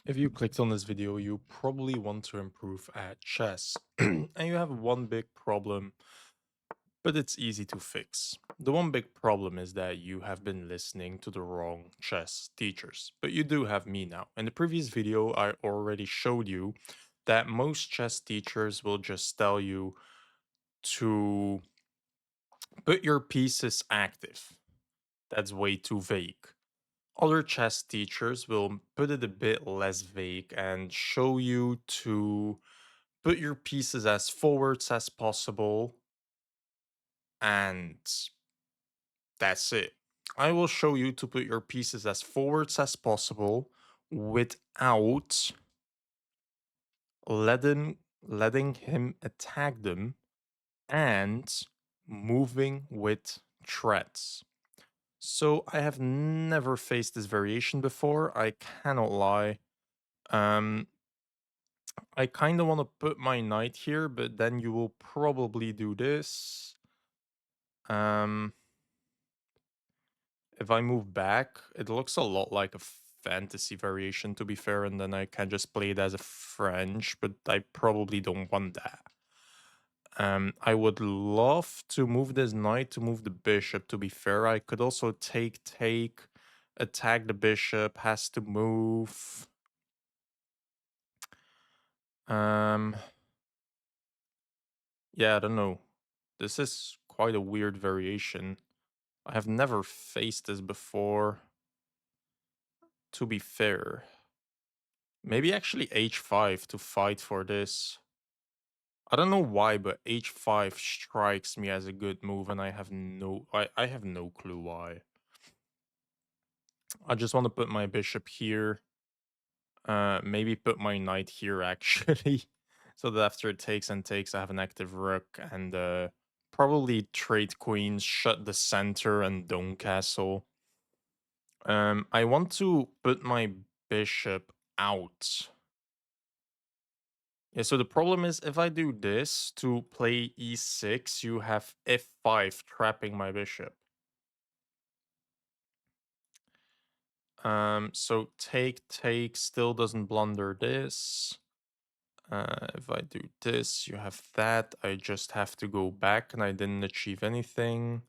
If you clicked on this video, you probably want to improve at chess, and you have one big problem, but it's easy to fix. The one big problem is that you have been listening to the wrong chess teachers, but you do have me now. In the previous video, I already showed you that most chess teachers will just tell you to put your pieces active. That's way too vague. Other chess teachers will put it a bit less vague and show you to put your pieces as forwards as possible, and that's it. I will show you to put your pieces as forwards as possible without letting him attack them and moving with threats. So I have never faced this variation before, I cannot lie. Um, I kind of want to put my knight here, but then you will probably do this. Um, if I move back, it looks a lot like a fantasy variation, to be fair, and then I can just play it as a French, but I probably don't want that. I would love to move this knight to move the bishop, to be fair. I could also take, attack the bishop, has to move. Um, yeah, I don't know. This is quite a weird variation. I have never faced this before, to be fair. Maybe actually h5 to fight for this. I don't know why, but h5 strikes me as a good move, and I have no clue why. I just want to put my bishop here. Maybe put my knight here actually, so that after it takes and takes, I have an active rook, and probably trade queens, shut the center, and don't castle. I want to put my bishop out. Yeah, so the problem is if I do this to play e6, you have f5 trapping my bishop. So take still doesn't blunder this. If I do this, you have that. I just have to go back and I didn't achieve anything.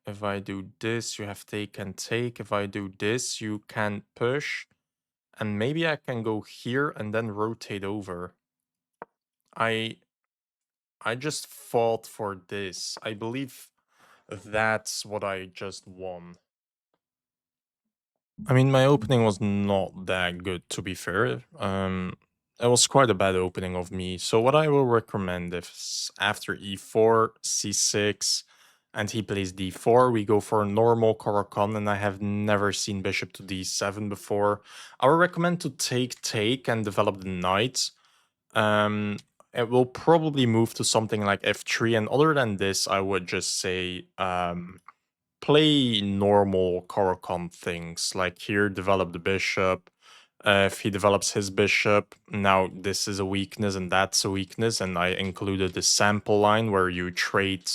If I do this, you have take and take. If I do this, you can push. And maybe I can go here and then rotate over. I just fought for this. I believe that's what I just won. I mean, my opening was not that good, to be fair. It was quite a bad opening of me. So what I will recommend is after e4, c6, and he plays d4, we go for a normal Caro-Kann, and I have never seen bishop to d7 before. I would recommend to take and develop the knight. It will probably move to something like f3, and other than this, I would just say play normal Caro-Kann things, like here develop the bishop. If he develops his bishop, now this is a weakness and that's a weakness, and I included the sample line where you trade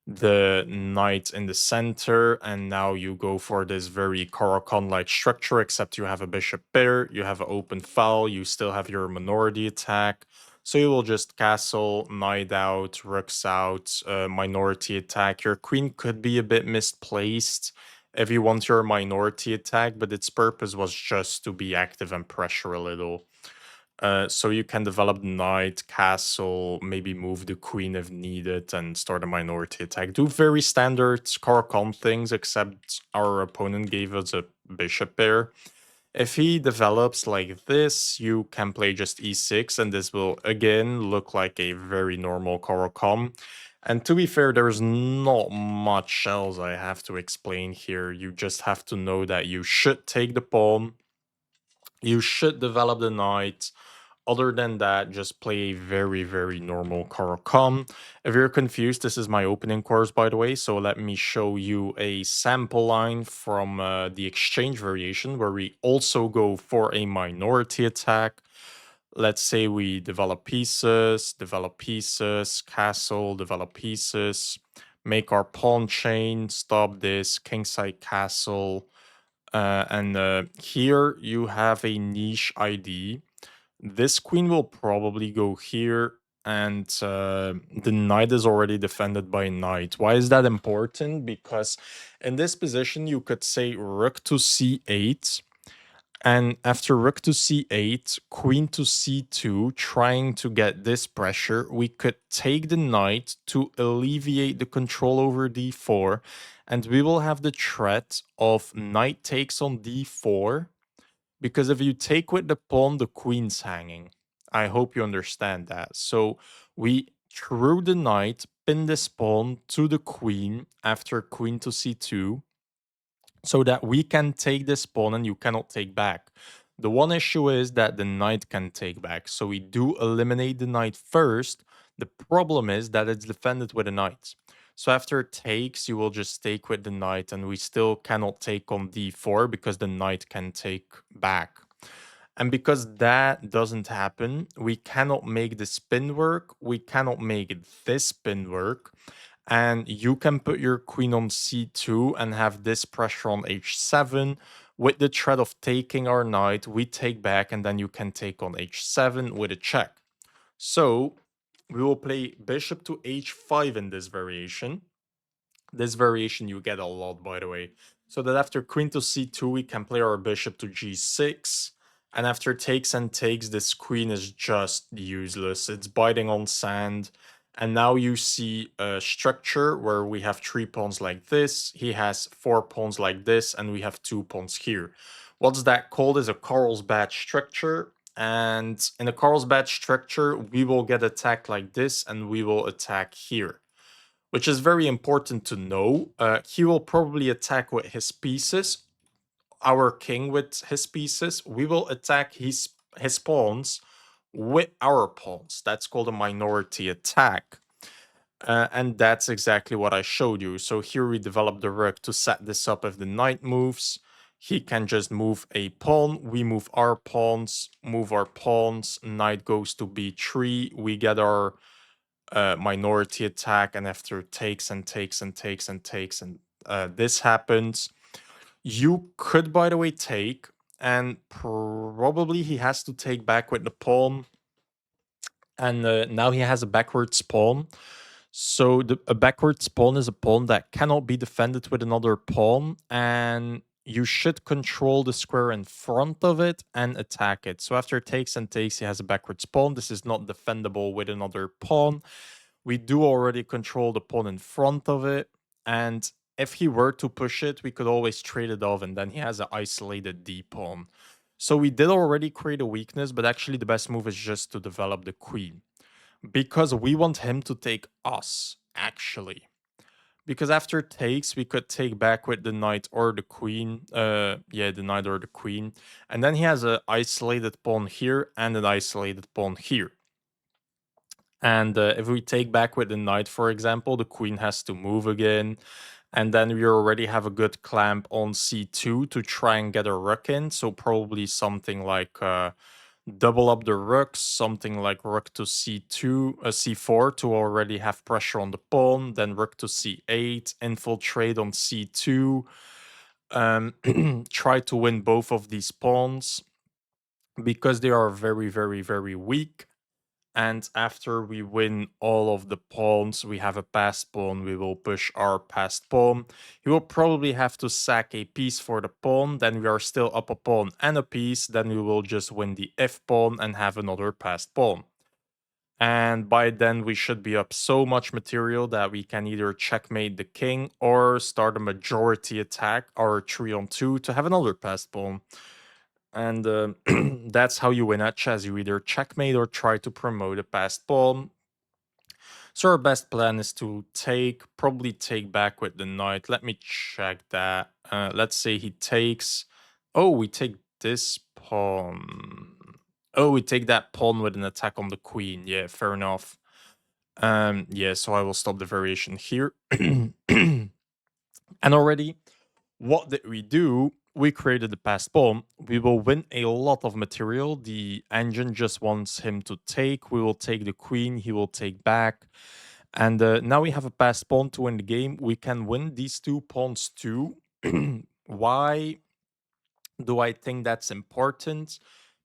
the knight in the center, and now you go for this very Caro-Kann-like structure, except you have a bishop there, you have an open foul, you still have your minority attack. So you will just castle, knight out, rooks out, minority attack. Your queen could be a bit misplaced if you want your minority attack, but its purpose was just to be active and pressure a little. So you can develop knight, castle, maybe move the queen if needed, and start a minority attack. Do very standard Caro-Kann things, except our opponent gave us a bishop pair. If he develops like this, you can play just e6, and this will again look like a very normal Caro-Kann. And to be fair, there's not much else I have to explain here. You just have to know that you should take the pawn, you should develop the knight. Other than that, just play a very, very normal Caro-Kann. If you're confused, this is my opening course, by the way, so let me show you a sample line from the exchange variation, where we also go for a minority attack. Let's say we develop pieces, castle, develop pieces, make our pawn chain, stop this, kingside castle, And here you have a niche ID. This queen will probably go here, and the knight is already defended by knight. Why is that important? Because in this position, you could say rook to c8, and after rook to c8, queen to c2, trying to get this pressure, we could take the knight to alleviate the control over d4, and we will have the threat of knight takes on d4, because if you take with the pawn, the queen's hanging. I hope you understand that. So we threw the knight, pin this pawn to the queen after queen to c2, so that we can take this pawn and you cannot take back. The one issue is that the knight can take back. So we do eliminate the knight first. The problem is that it's defended with a knight. So after it takes, you will just take with the knight, and we still cannot take on d4 because the knight can take back. And because that doesn't happen, we cannot make the spin work. We cannot make this spin work. And you can put your queen on c2 and have this pressure on h7. With the threat of taking our knight, we take back, and then you can take on h7 with a check. So we will play bishop to h5 in this variation. This variation you get a lot, by the way. So that after queen to c2, we can play our bishop to g6. And after takes and takes, this queen is just useless. It's biting on sand. And now you see a structure where we have 3 pawns like this. He has 4 pawns like this, and we have 2 pawns here. What's that called is a Carlsbad structure. And in a Carlsbad structure, we will get attacked like this, and we will attack here, which is very important to know. He will probably attack with his pieces, our king with his pieces. We will attack his pawns with our pawns. That's called a minority attack. And that's exactly what I showed you. So here we develop the rook to set this up. If the knight moves, he can just move a pawn. We move our pawns, knight goes to b3. We get our minority attack, and after takes and takes and takes and takes, and this happens. You could, by the way, take, and probably he has to take back with the pawn, and now he has a backwards pawn. So a backwards pawn is a pawn that cannot be defended with another pawn, and you should control the square in front of it and attack it. So after takes and takes, he has a backwards pawn. This is not defendable with another pawn. We do already control the pawn in front of it, and if he were to push it, we could always trade it off, and then he has an isolated d pawn. So we did already create a weakness, but actually the best move is just to develop the queen, because we want him to take us, actually. Because after takes, we could take back with the knight or the queen. Yeah, the knight or the queen. And then he has an isolated pawn here and an isolated pawn here. And if we take back with the knight, for example, the queen has to move again. And then we already have a good clamp on c2 to try and get a rook in. So probably something like double up the rooks, something like rook to c2, c4 to already have pressure on the pawn. Then rook to c8, infiltrate on c2. Try to win both of these pawns because they are very, very, very weak. And after we win all of the pawns, we have a passed pawn. We will push our passed pawn. He will probably have to sack a piece for the pawn. Then we are still up a pawn and a piece. Then we will just win the f pawn and have another passed pawn. And by then, we should be up so much material that we can either checkmate the king or start a majority attack, our 3-on-2, to have another passed pawn. And that's how you win at chess. You either checkmate or try to promote a passed pawn. So our best plan is to probably take back with the knight. Let me check that. Let's say he takes. Oh, we take this pawn. Oh, we take that pawn with an attack on the queen. Yeah, fair enough. Yeah, so I will stop the variation here. And already, what did we do? We created the passed pawn. We will win a lot of material. The engine just wants him to take. We will take the queen. He will take back. And now we have a passed pawn to win the game. We can win these 2 pawns too. Why? Do I think that's important?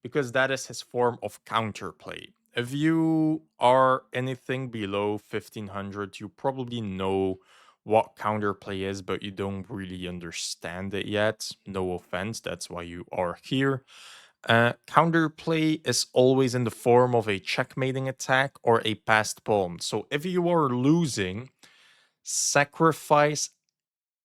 Because that is his form of counterplay. If you are anything below 1500, you probably know what counterplay is, but you don't really understand it yet. No offense, that's why you are here. Counterplay is always in the form of a checkmating attack or a passed pawn. So if you are losing, sacrifice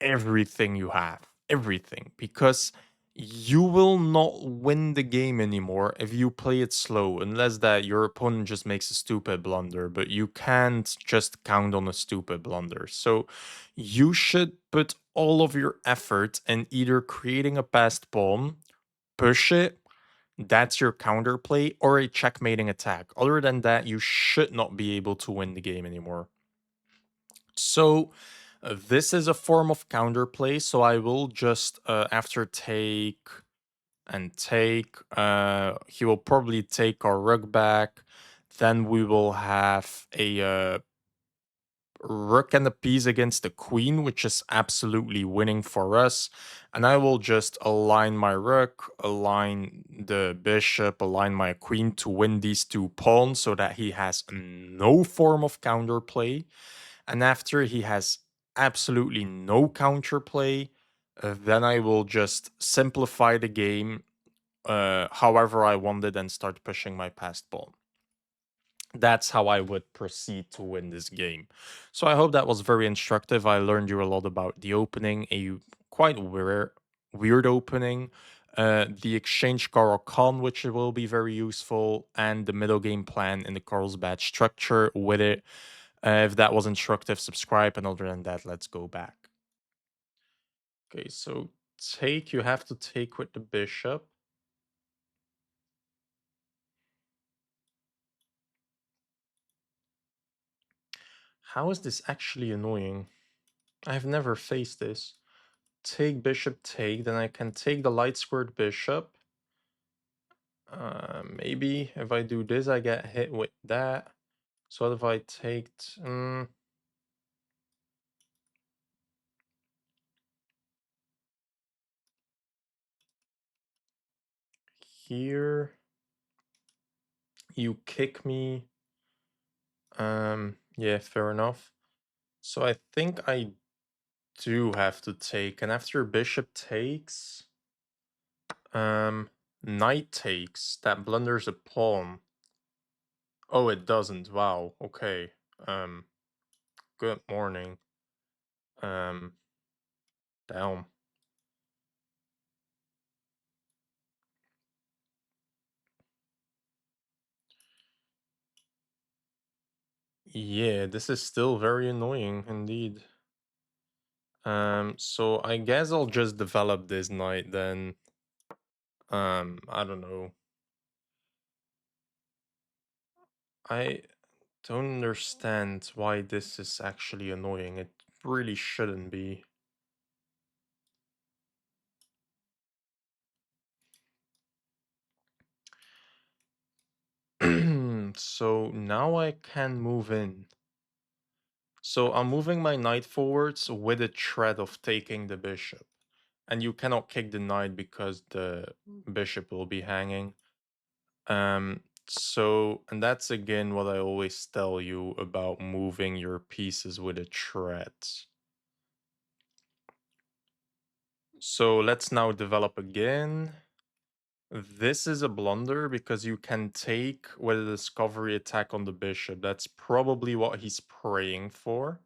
everything you have, everything, because you will not win the game anymore if you play it slow, unless that your opponent just makes a stupid blunder, but you can't just count on a stupid blunder. So you should put all of your effort in either creating a passed pawn, push it, that's your counterplay, or a checkmating attack. Other than that, you should not be able to win the game anymore. So this is a form of counterplay. So I will just after take and take, he will probably take our rook back. Then we will have a rook and a piece against the queen, which is absolutely winning for us. And I will just align my rook, align the bishop, align my queen to win these two pawns so that he has no form of counterplay. And after he has absolutely no counterplay, then I will just simplify the game however I want it and start pushing my passed pawn. That's how I would proceed to win this game. So I hope that was very instructive. I learned you a lot about the opening, a quite weird opening. The exchange Khan, which will be very useful, and the middle game plan in the Carlsbad structure with it. If that was instructive, subscribe. And other than that, let's go back. Okay, so take, you have to take with the bishop. How is this actually annoying? I've never faced this. Take, bishop, take, then I can take the light squared bishop. Maybe if I do this, I get hit with that. So what if I take... here, you kick me. Yeah, fair enough. So I think I do have to take, and after bishop takes, knight takes, that blunders a pawn. Oh, it doesn't. Wow. Okay. Um, good morning. Um, down. Yeah, this is still very annoying indeed. So I guess I'll just develop this knight then. I don't know. I don't understand why this is actually annoying. It really shouldn't be. So now I can move in. So I'm moving my knight forwards with a threat of taking the bishop. And you cannot kick the knight because the bishop will be hanging. So, and that's again what I always tell you about moving your pieces with a threat. So let's now develop again. This is a blunder because you can take with a discovery attack on the bishop. That's probably what he's praying for.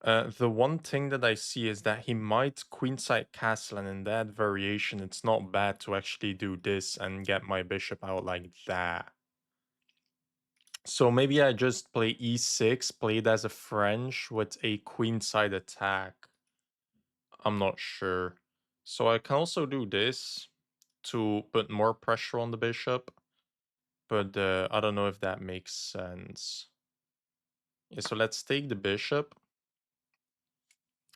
The one thing that I see is that he might queenside castle, and in that variation, it's not bad to actually do this and get my bishop out like that. So maybe I just play e6, play it as a French with a queenside attack. I'm not sure. So I can also do this to put more pressure on the bishop, but I don't know if that makes sense. Yeah, so let's take the bishop.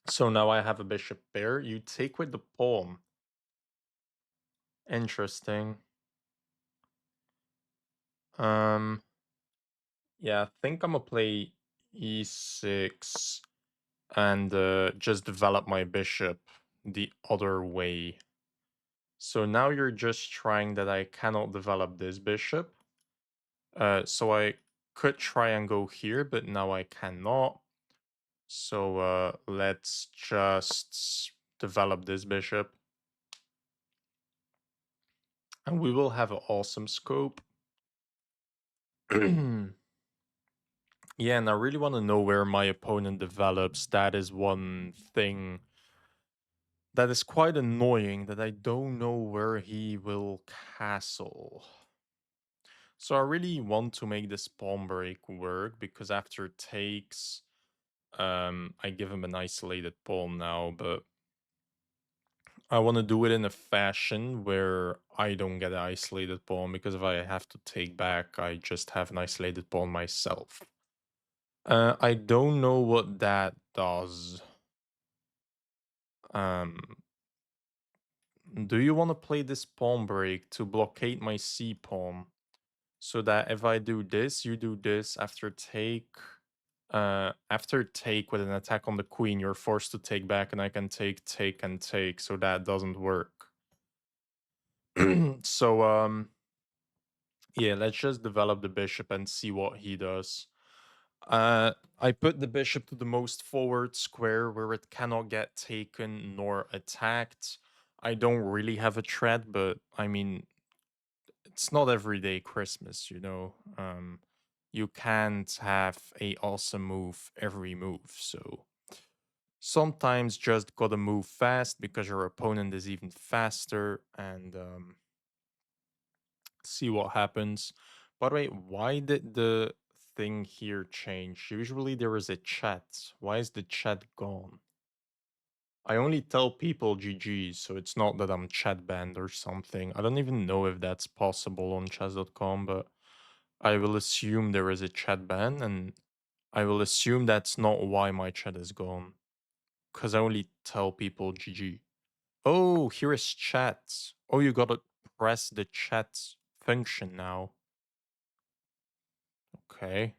So now I have a bishop pair. You take with the pawn. Interesting. Um, yeah, I think I'm gonna play e6 and just develop my bishop the other way. So now you're just trying that I cannot develop this bishop. So I could try and go here, but now I cannot. So let's just develop this bishop. And we will have an awesome scope. Yeah, and I really want to know where my opponent develops. That is one thing that is quite annoying, that I don't know where he will castle. So I really want to make this pawn break work, because after takes, I give him an isolated pawn now, but I want to do it in a fashion where I don't get an isolated pawn, because if I have to take back, I just have an isolated pawn myself. I don't know what that does. Um, do you want to play this pawn break to blockade my c pawn, so that if I do this, you do this after take? After take with an attack on the queen, you're forced to take back, and I can take, take, and take, so that doesn't work. So yeah, let's just develop the bishop and see what he does. I put the bishop to the most forward square where it cannot get taken nor attacked. I don't really have a threat, but I mean, it's not everyday Christmas, you know. You can't have a awesome move every move, so sometimes just gotta move fast because your opponent is even faster, and see what happens. By the way, why did the thing here change? Usually there is a chat. Why is the chat gone? I only tell people GG's, so it's not that I'm chat banned or something. I don't even know if that's possible on chess.com, but I will assume there is a chat ban, and I will assume that's not why my chat is gone. Because I only tell people GG. Oh, here is chat. Oh, you gotta press the chat function now. Okay.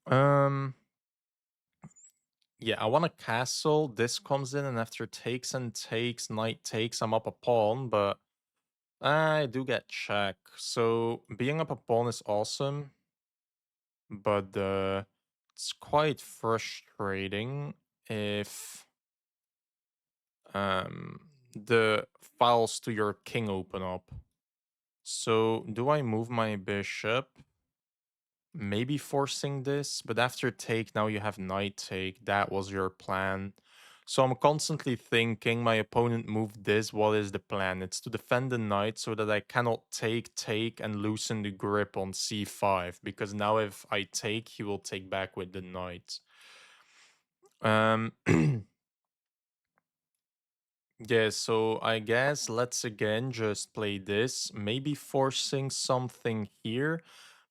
Um, yeah, I want a castle. This comes in, and after takes and takes, knight takes, I'm up a pawn, but I do get check. So being up a pawn is awesome, but it's quite frustrating if the files to your king open up. So do I move my bishop? Maybe forcing this, but after take, now you have knight take. That was your plan. So I'm constantly thinking, my opponent moved this. What is the plan? It's to defend the knight so that I cannot take, take, and loosen the grip on c5. Because now if I take, he will take back with the knight. Yeah, so I guess let's again just play this. Maybe forcing something here,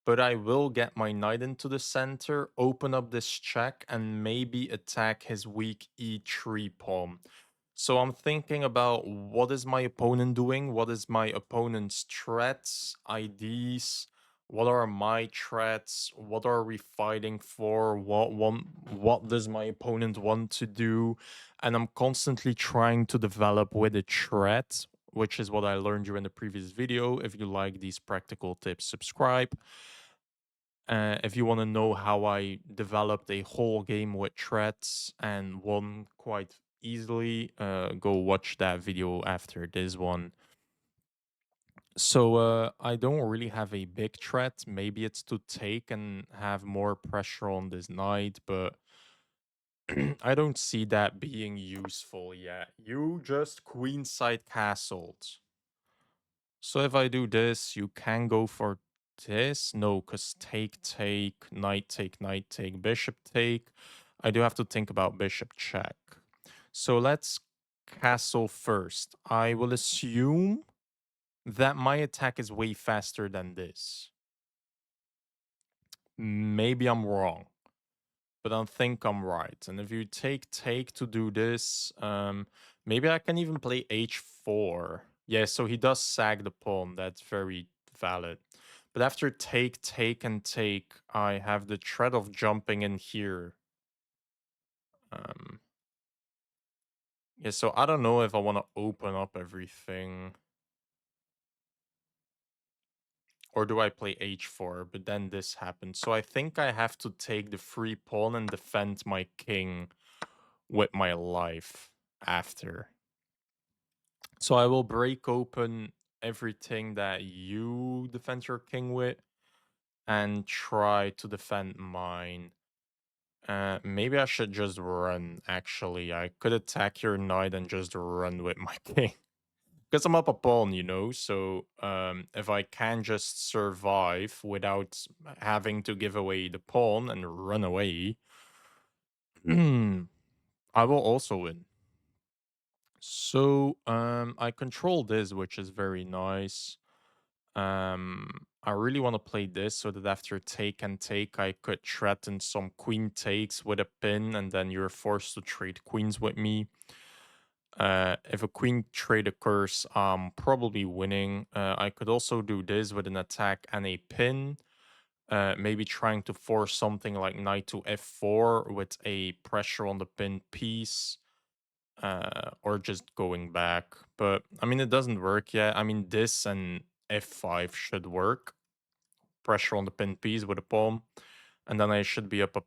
but I will get my knight into the center, open up this check, and maybe attack his weak e3 pawn. So I'm thinking about, what is my opponent doing? What is my opponent's threats, IDs? What are my threats? What are we fighting for? What does my opponent want to do? And I'm constantly trying to develop with a threat, which is what I learned during the previous video. If you like these practical tips, subscribe. If you want to know how I developed a whole game with threats and won quite easily, go watch that video after this one. So I don't really have a big threat. Maybe it's to take and have more pressure on this knight, but I don't see that being useful yet. You just queenside castled. So if I do this, you can go for this. No, because take, take, knight take, bishop take. I do have to think about bishop check. So let's castle first. I will assume that my attack is way faster than this. Maybe I'm wrong, but I think I'm right. And if you take to do this, maybe I can even play h4. Yeah, so he does sag the pawn. That's very valid. But after take, and take, I have the threat of jumping in here. Um, Yeah, so I don't know if I want to open up everything or do I play h4, but then this happens. So I think I have to take the free pawn and defend my king with my life after. So I will break open everything that you defend your king with and try to defend mine. Maybe I should just run, actually. I could attack your knight and just run with my king. Because I'm up a pawn, you know, so if I can just survive without having to give away the pawn and run away, I will also win. So I control this, which is very nice. I really want to play this so that after take and take, I could threaten some queen takes with a pin, and then you're forced to trade queens with me. If a queen trade occurs, I'm probably winning. I could also do this with an attack and a pin. Maybe trying to force something like knight to f4 with a pressure on the pin piece. Or just going back. But I mean, it doesn't work yet. I mean, this and f5 should work. Pressure on the pin piece with a pawn. And then I should be up a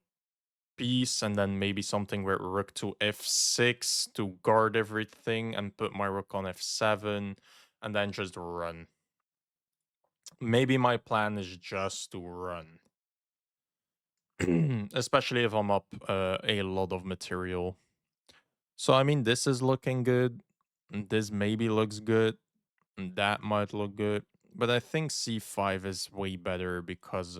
piece, and then maybe something with rook to f6 to guard everything and put my rook on f7 and then just run. Maybe my plan is just to run. Especially if I'm up a lot of material. So, I mean, this is looking good. This maybe looks good. That might look good. But I think c5 is way better because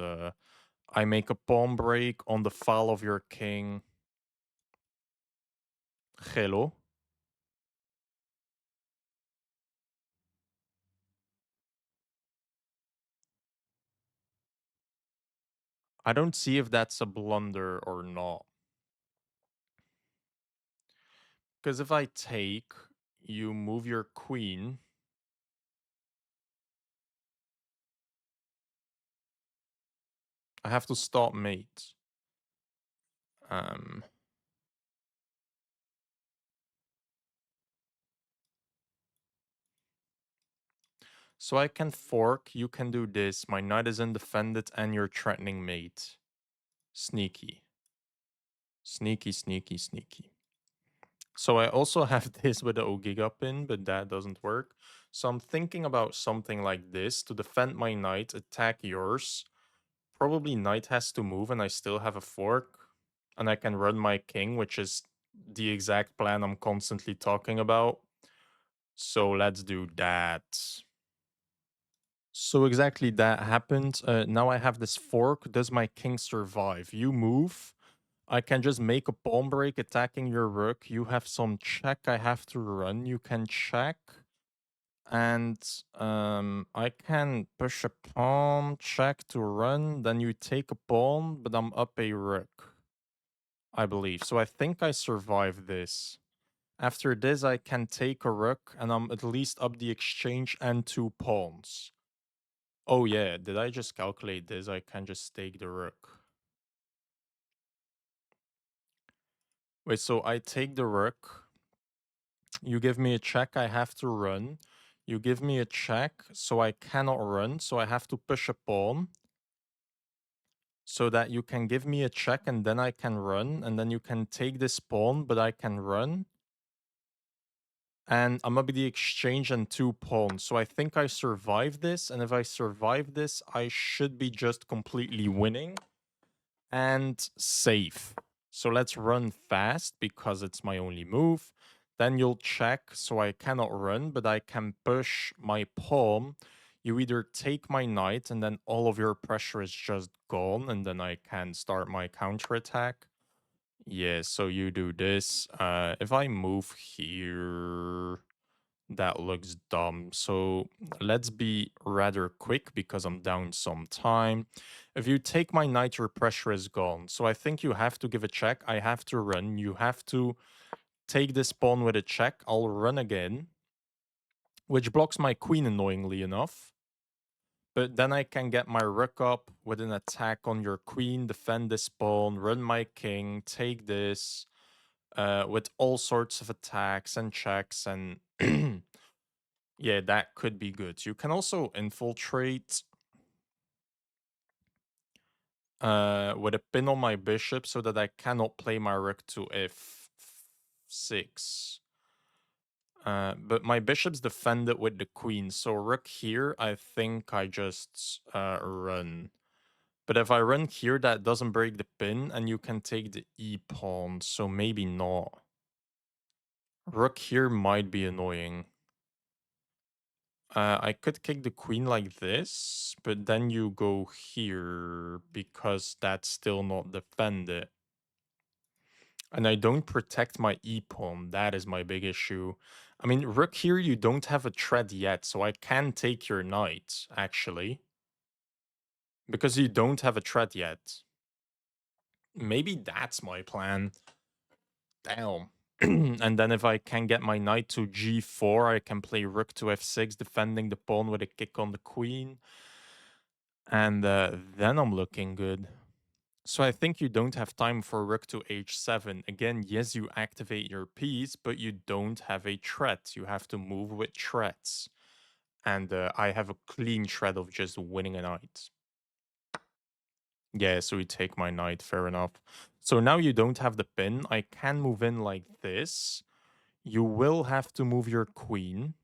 I make a pawn break on the fall of your king. Hello? I don't see if that's a blunder or not. Because if I take, you move your queen. I have to stop mate. Um, so I can fork, you can do this. My knight is undefended and you're threatening mate. Sneaky. Sneaky, sneaky, sneaky. So I also have this with the Ogiga pin, but that doesn't work. So I'm thinking about something like this to defend my knight, attack yours. Probably knight has to move and I still have a fork. And I can run my king, which is the exact plan I'm constantly talking about. So let's do that. So exactly that happened. Now I have this fork. Does my king survive? You move. I can just make a pawn break attacking your rook. You have some check I have to run. You can check. And I can push a pawn, check to run. Then you take a pawn, but I'm up a rook, I believe. So I think I survive this. After this, I can take a rook, and I'm at least up the exchange and 2 pawns. Oh yeah, did I just calculate this? I can just take the rook. Wait, so I take the rook. You give me a check, I have to run. You give me a check, so I cannot run, so I have to push a pawn. So that you can give me a check and then I can run, and then you can take this pawn, but I can run. And I'm up the exchange and 2 pawns. So I think I survive this, and if I survive this, I should be just completely winning and safe. So let's run fast because it's my only move. Then you'll check, so I cannot run, but I can push my pawn. You either take my knight, and then all of your pressure is just gone, and then I can start my counterattack. Yeah, so you do this. If I move here, that looks dumb. So let's be rather quick because I'm down some time. If you take my knight, your pressure is gone. So I think you have to give a check. I have to run. You have to take this pawn with a check. I'll run again, which blocks my queen annoyingly enough. But then I can get my rook up with an attack on your queen, defend this pawn, run my king, take this. with all sorts of attacks and checks and yeah, that could be good. You can also infiltrate with a pin on my bishop so that I cannot play my rook to f6. But my bishop's defended with the queen, so rook here, I think I just run. But if I run here, that doesn't break the pin, and you can take the e pawn, so maybe not. Rook here might be annoying. I could kick the queen like this, but then you go here because that's still not defended. And I don't protect my e-pawn. That is my big issue. I mean, rook here, you don't have a threat yet, so I can take your knight, actually. Because you don't have a threat yet. Maybe that's my plan. Damn. And then if I can get my knight to g4, I can play rook to f6, defending the pawn with a kick on the queen. And then I'm looking good. So I think you don't have time for rook to h7. Again, yes, you activate your piece, but you don't have a threat. You have to move with threats. And I have a clean threat of just winning a knight. Yeah, so you take my knight, fair enough. So now you don't have the pin. I can move in like this. You will have to move your queen.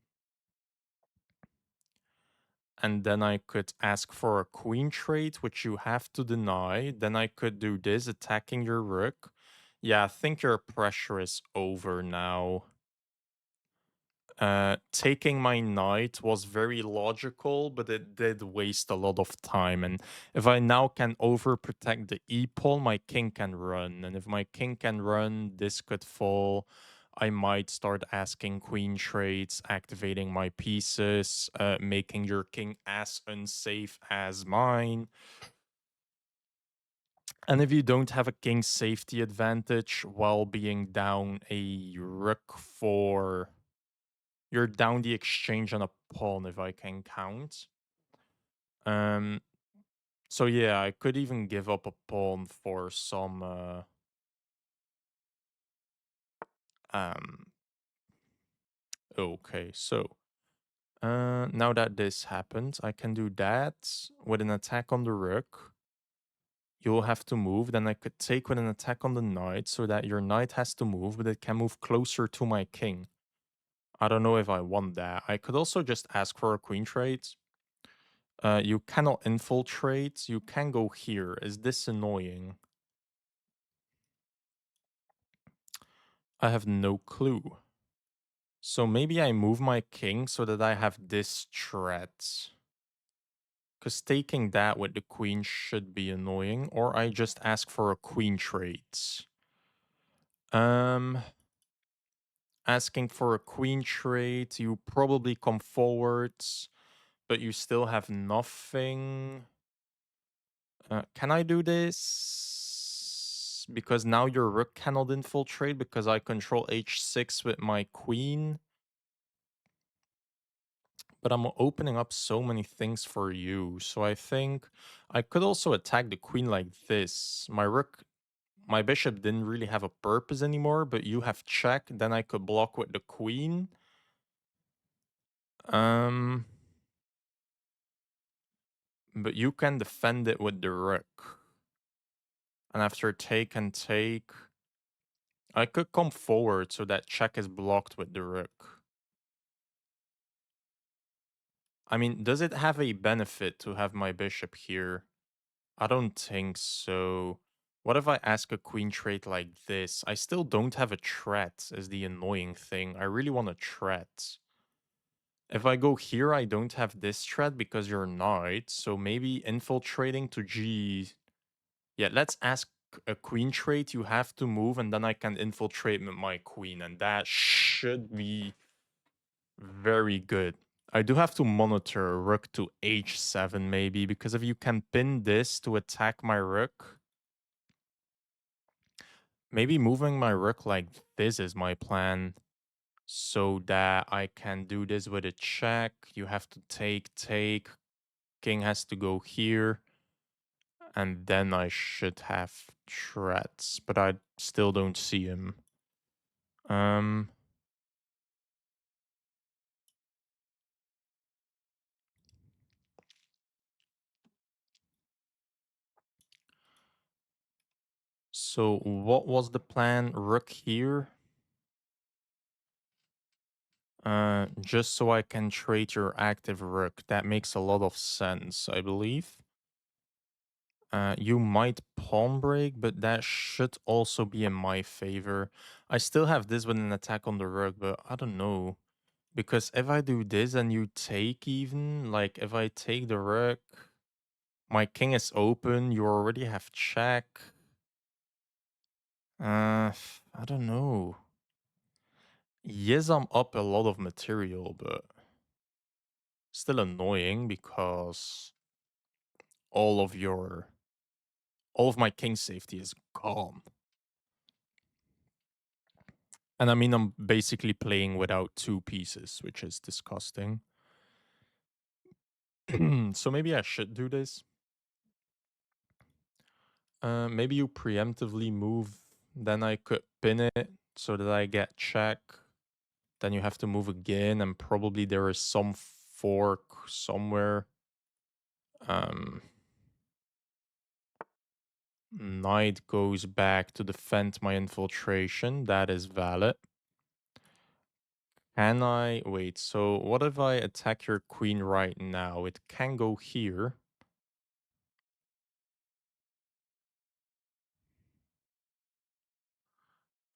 And then I could ask for a queen trade, which you have to deny. Then I could do this, attacking your rook. Yeah, I think your pressure is over now. Taking my knight was very logical, but it did waste a lot of time. And if I now can overprotect the e-pawn, my king can run. And if my king can run, this could fall. I might start asking queen trades, activating my pieces, making your king as unsafe as mine. And if you don't have a king safety advantage while being down a rook for... You're down the exchange on a pawn, if I can count. Um, so yeah, I could even give up a pawn for some... um, okay, so... now that this happened, I can do that with an attack on the rook. You'll have to move, then I could take with an attack on the knight so that your knight has to move, but it can move closer to my king. I don't know if I want that. I could also just ask for a queen trade. You cannot infiltrate. You can go here. Is this annoying? I have no clue. So maybe I move my king so that I have this threat. Because taking that with the queen should be annoying. Or I just ask for a queen trade. Um, Asking for a queen trade, you probably come forwards, but you still have nothing. Can I do this? Because now your rook cannot infiltrate because I control h6 with my queen. But I'm opening up so many things for you. So I think I could also attack the queen like this. My bishop didn't really have a purpose anymore, but you have check. Then I could block with the queen. Um, but you can defend it with the rook. And after take and take, I could come forward so that check is blocked with the rook. I mean, does it have a benefit to have my bishop here? I don't think so. What if I ask a queen trade like this? I still don't have a threat is the annoying thing. I really want a threat. If I go here, I don't have this threat because you're knight. So maybe infiltrating to g... Yeah, let's ask a queen trade. You have to move and then I can infiltrate with my queen. And that should be very good. I do have to monitor rook to h7 maybe, because if you can pin this to attack my rook, maybe moving my rook like this is my plan, so that I can do this with a check. You have to take, king has to go here, and then I should have threats, but I still don't see him. Um, so what was the plan? Rook here? Just so I can trade your active rook. That makes a lot of sense, I believe. You might pawn break, but that should also be in my favor. I still have this with an attack on the rook, but I don't know. Because if I do this and you take even, like if I take the rook, my king is open, you already have check. I don't know. Yes, I'm up a lot of material, but still annoying because all of your all of my king safety is gone. And I mean, I'm basically playing without two pieces, which is disgusting. So maybe I should do this. Maybe you preemptively move, then I could pin it so that I get check. Then you have to move again, and probably there is some fork somewhere. Um, Knight goes back to defend my infiltration. That is valid. Can I wait? So what if I attack your queen right now? It can go here.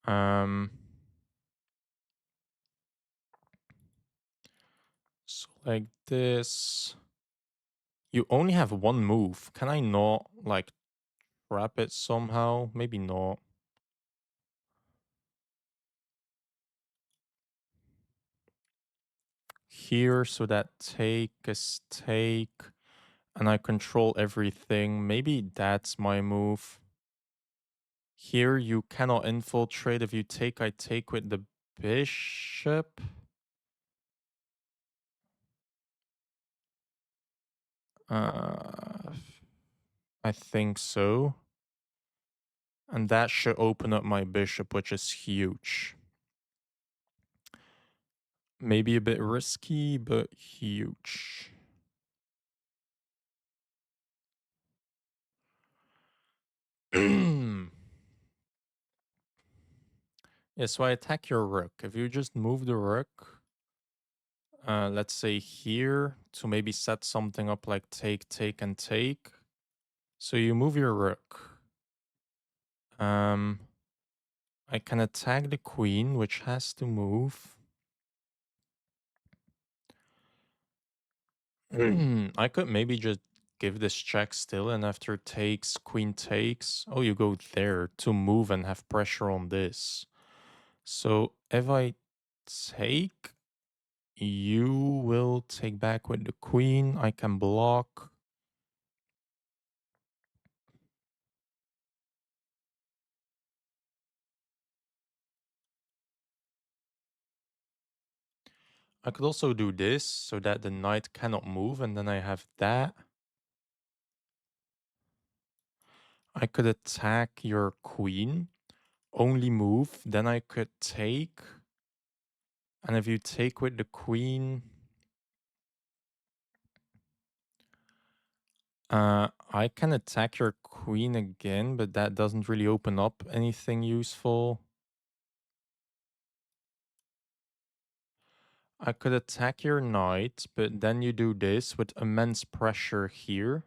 Um, so like this. You only have one move. Can I not like trap it somehow? Maybe not. Here, so that take is take, and I control everything. Maybe that's my move. Here, you cannot infiltrate. If you take, I take with the bishop. Uh, I think so. And that should open up my bishop, which is huge. Maybe a bit risky, but huge. Yeah, so I attack your rook. If you just move the rook, let's say here, to maybe set something up like take, take, and take. So you move your rook. Um, I can attack the queen, which has to move. I could maybe just give this check still, and after takes, queen takes. Oh, you go there to move and have pressure on this. So if I take, you will take back with the queen. I can block. I could also do this so that the knight cannot move, and then I have that. I could attack your queen, only move, then I could take. And if you take with the queen, I can attack your queen again, but that doesn't really open up anything useful. I could attack your knight, but then you do this with immense pressure here.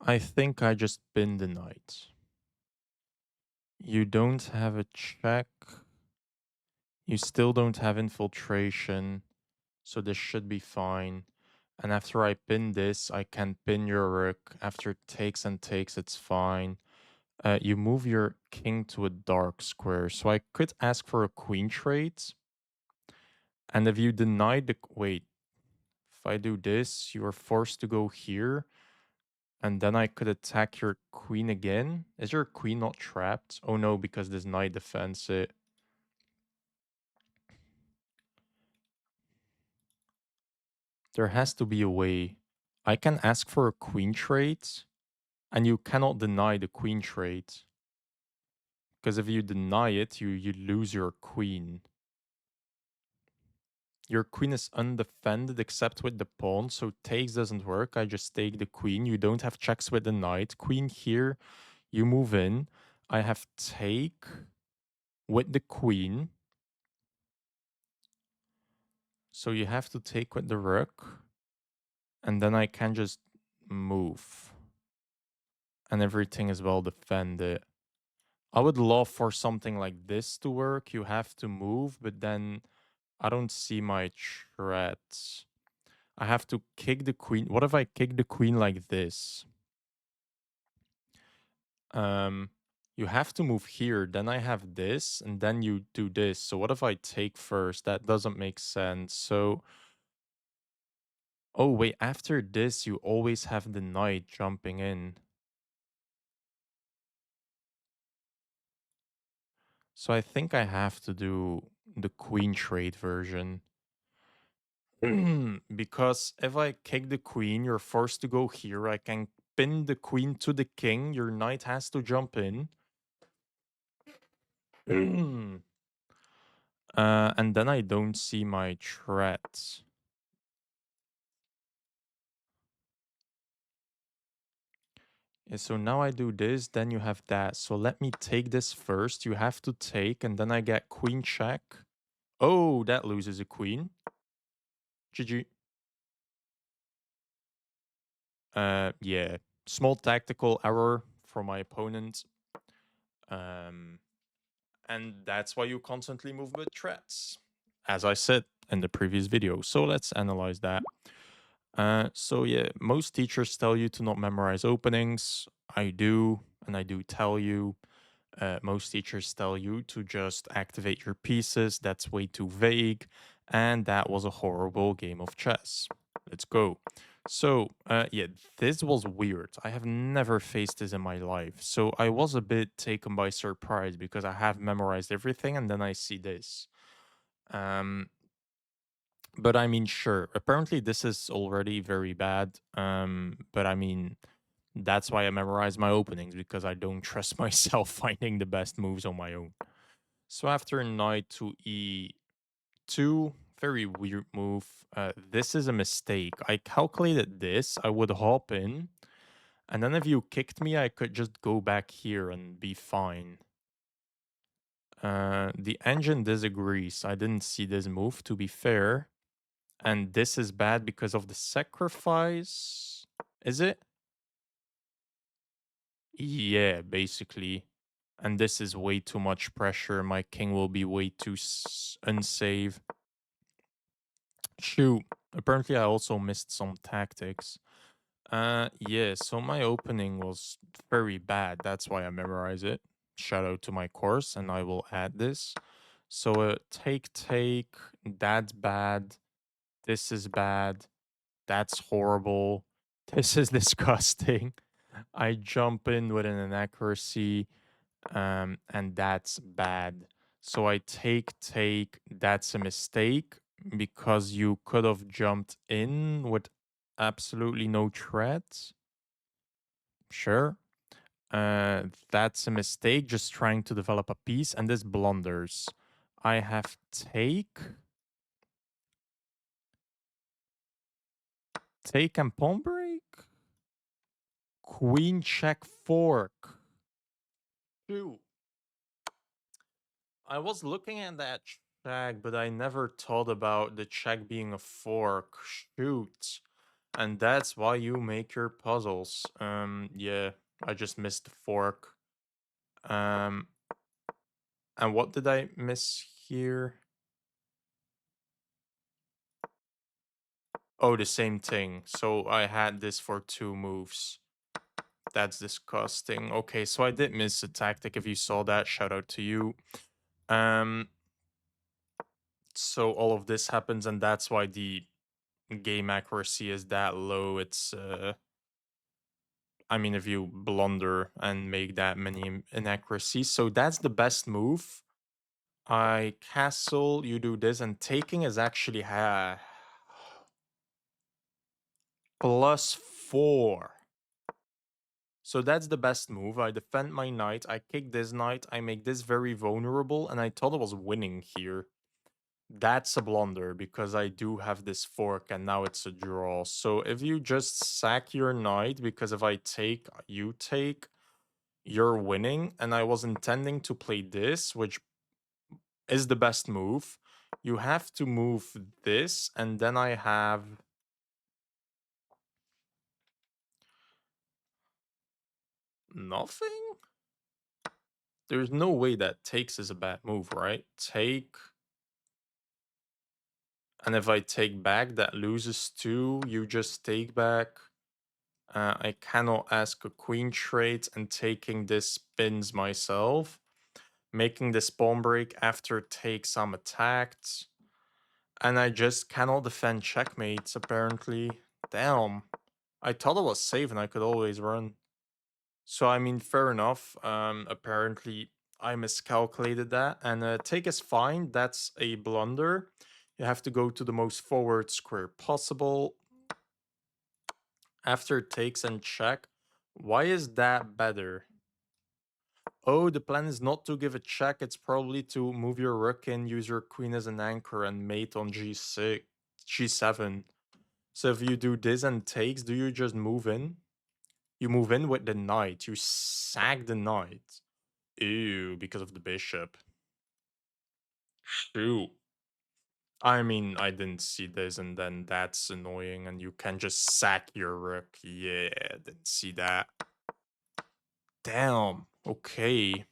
I think I just pin the knight. You don't have a check. You still don't have infiltration, so this should be fine. And after I pin this, I can pin your rook. After takes and takes, it's fine. You move your king to a dark square, so I could ask for a queen trade. And if you deny the wait, if I do this, you are forced to go here, and then I could attack your queen again. Is your queen not trapped? Oh no, because this knight defends it. There has to be a way. I can ask for a queen trade, And you cannot deny the queen trade. Because if you deny it, you lose your queen. Your queen is undefended except with the pawn, so takes doesn't work. I just take the queen. You don't have checks with the knight. Queen here, you move in. I have take with the queen. So you have to take with the rook. And then I can just move. And everything is well defended. I would love for something like this to work. You have to move, but then I don't see my threats. I have to kick the queen. What if I kick the queen like this? Um, you have to move here. Then I have this, and then you do this. So what if I take first? That doesn't make sense. So, oh wait, after this, you always have the knight jumping in. So I think I have to do the queen trade version. Because if I kick the queen, you're forced to go here. I can pin the queen to the king. Your knight has to jump in. And then I don't see my threats. Yeah, so now I do this, then you have that. So let me take this first. You have to take, and then I get queen check. Oh, that loses a queen. GG. Yeah. Small tactical error from my opponent. Um, and that's why you constantly move with threats, as I said in the previous video. So let's analyze that. So yeah, most teachers tell you to not memorize openings. I do, and I do tell you. Most teachers tell you to just activate your pieces. That's way too vague, and that was a horrible game of chess. Let's go. So, yeah, this was weird. I have never faced this in my life. So I was a bit taken by surprise because I have memorized everything and then I see this. Um, but I mean, sure. Apparently, this is already very bad. But I mean, that's why I memorize my openings because I don't trust myself finding the best moves on my own. So after knight to e2, very weird move. This is a mistake. I calculated this. I would hop in, and then if you kicked me, I could just go back here and be fine. The engine disagrees. I didn't see this move, to be fair. And this is bad because of the sacrifice. Is it? Yeah, basically. And this is way too much pressure. My king will be way too unsafe. Shoot. Apparently, I also missed some tactics. Yeah, so my opening was very bad. That's why I memorize it. Shout out to my course, and I will add this. So, take, that's bad. This is bad. That's horrible. This is disgusting. I jump in with an inaccuracy, and that's bad. So I take, that's a mistake because you could have jumped in with absolutely no threat. Sure. That's a mistake, just trying to develop a piece, and this blunders. I have take and pawn break, queen check fork. Shoot. I was looking at that check, but I never thought about the check being a fork. Shoot. And that's why you make your puzzles. Yeah, I just missed the fork. Um, and what did I miss here? Oh, the same thing. So I had this for 2 moves. That's disgusting. Okay, so I did miss a tactic. If you saw that, shout out to you. Um, so all of this happens, and that's why the game accuracy is that low. It's I mean, if you blunder and make that many inaccuracies, so that's the best move. I castle, you do this, and taking is actually +4. So that's the best move. I defend my knight, I kick this knight, I make this very vulnerable, and I thought I was winning here. That's a blunder because I do have this fork and now it's a draw. So if you just sack your knight, because if I take, you take, you're winning. And I was intending to play this, which is the best move. You have to move this, and then I have nothing? There's no way that takes is a bad move, right? Take. And if I take back, that loses too. You just take back. I cannot ask a queen trade, and taking this spins myself. Making this pawn break after takes, I'm attacked. And I just cannot defend checkmates, apparently. Damn. I thought I was safe and I could always run. So, I mean, fair enough. Apparently, I miscalculated that. And take is fine. That's a blunder. You have to go to the most forward square possible. After takes and check. Why is that better? Oh, the plan is not to give a check. It's probably to move your rook in, use your queen as an anchor, and mate on g6, g7. So if you do this and takes, do you just move in? You move in with the knight. You sack the knight. Ew, because of the bishop. Shoot. I mean, I didn't see this, and then that's annoying, and you can just sack your rook. Yeah, didn't see that. Damn. Okay.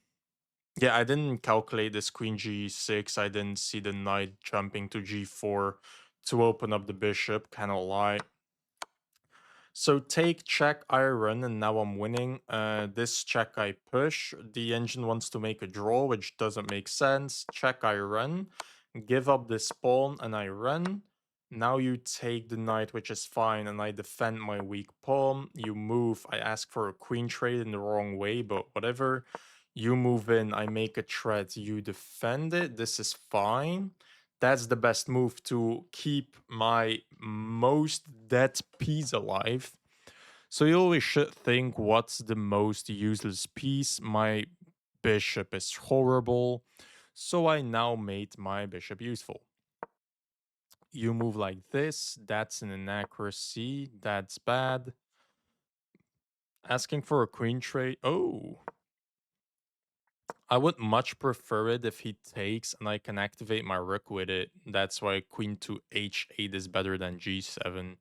Yeah, I didn't calculate this queen g6. I didn't see the knight jumping to g4 to open up the bishop. Cannot lie. So take, check, I run, and now I'm winning. This check I push. The engine wants to make a draw, which doesn't make sense. Check, I run. Give up this pawn, and I run. Now you take the knight, which is fine, and I defend my weak pawn. You move. I ask for a queen trade in the wrong way, but whatever. You move in. I make a threat. You defend it. This is fine. That's the best move to keep my most dead piece alive. So you always should think, what's the most useless piece? My bishop is horrible. So I now made my bishop useful. You move like this. That's an inaccuracy. That's bad. Asking for a queen trade. Oh. I would much prefer it if he takes and I can activate my rook with it. That's why queen to h8 is better than g7.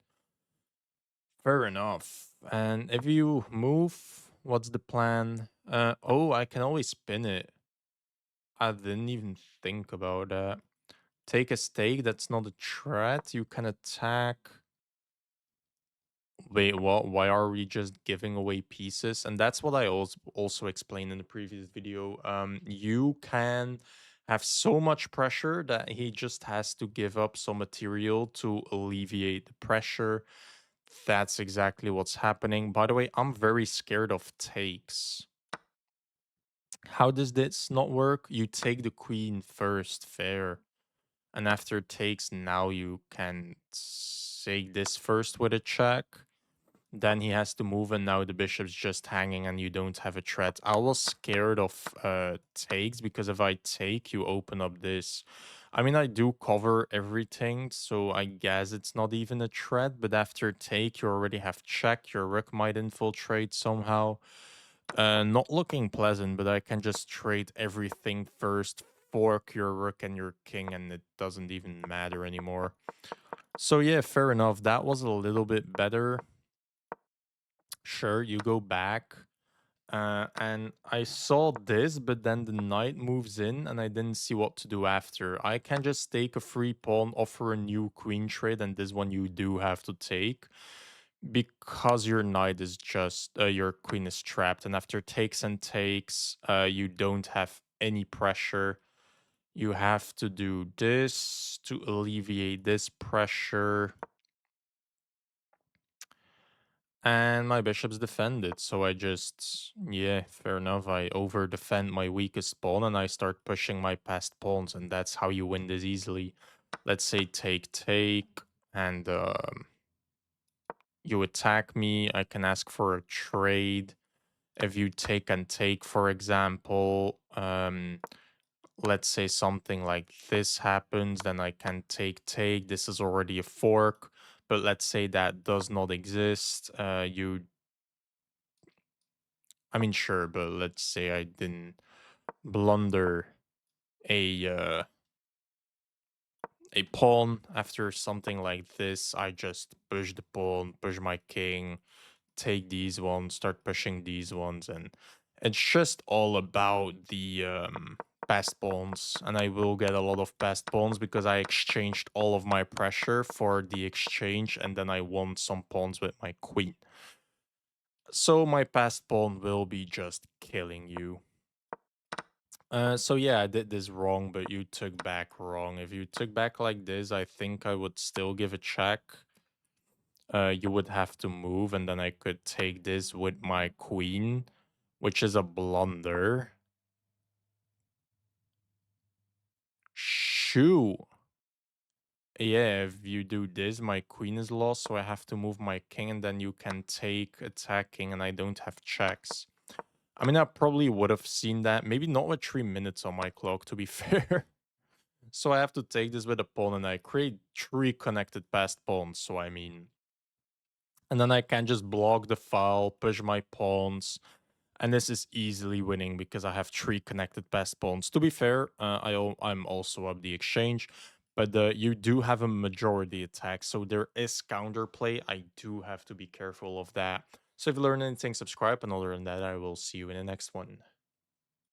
Fair enough. And if you move, what's the plan? Oh, I can always spin it. I didn't even think about that. Take a stake, that's not a threat. You can attack. Wait, what? Why are we just giving away pieces? And that's what I also explained in the previous video. You can have so much pressure that he just has to give up some material to alleviate the pressure. That's exactly what's happening. By the way, I'm very scared of takes. How does this not work? You take the queen first, fair. And after takes, now you can take this first with a check. Then he has to move, and now the bishop's just hanging, and you don't have a threat. I was scared of takes, because if I take, you open up this. I mean, I do cover everything, so I guess it's not even a threat. But after take, you already have check. Your rook might infiltrate somehow. Not looking pleasant, but I can just trade everything first, fork your rook and your king, and it doesn't even matter anymore. So yeah, fair enough. That was a little bit better. Sure, you go back. And I saw this, but then the knight moves in, and I didn't see what to do after. I can just take a free pawn, offer a new queen trade, and this one you do have to take because your knight is just your queen is trapped. And after takes and takes, you don't have any pressure. You have to do this to alleviate this pressure. And my bishop's defended, so I just, yeah, fair enough. I over defend my weakest pawn and I start pushing my passed pawns, and that's how you win this easily. Let's say take, and you attack me. I can ask for a trade. if you take and take, for example, let's say something like this happens, then I can take. This is already a fork, but let's say that does not exist. I mean, sure, but let's say I didn't blunder a uh, a pawn after something like this. I just push the pawn, push my king, take these ones, start pushing these ones, and it's just all about the passed pawns. And I will get a lot of passed pawns because I exchanged all of my pressure for the exchange, and then I won some pawns with my queen. So my passed pawn will be just killing you. So yeah, I did this wrong, but you took back wrong. If you took back like this, I think I would still give a check. You would have to move, and then I could take this with my queen, which is a blunder. Shoo! Yeah, if you do this, my queen is lost, so I have to move my king, and then you can take attacking, and I don't have checks. I mean, I probably would have seen that. Maybe not with 3 minutes on my clock, to be fair. So I have to take this with a pawn, and I create 3 connected passed pawns, so I mean... And then I can just block the file, push my pawns, and this is easily winning because I have 3 connected passed pawns. To be fair, I'm also up the exchange, but you do have a majority attack, so there is counterplay. I do have to be careful of that. So if you learned anything, subscribe, and other than that, I will see you in the next one.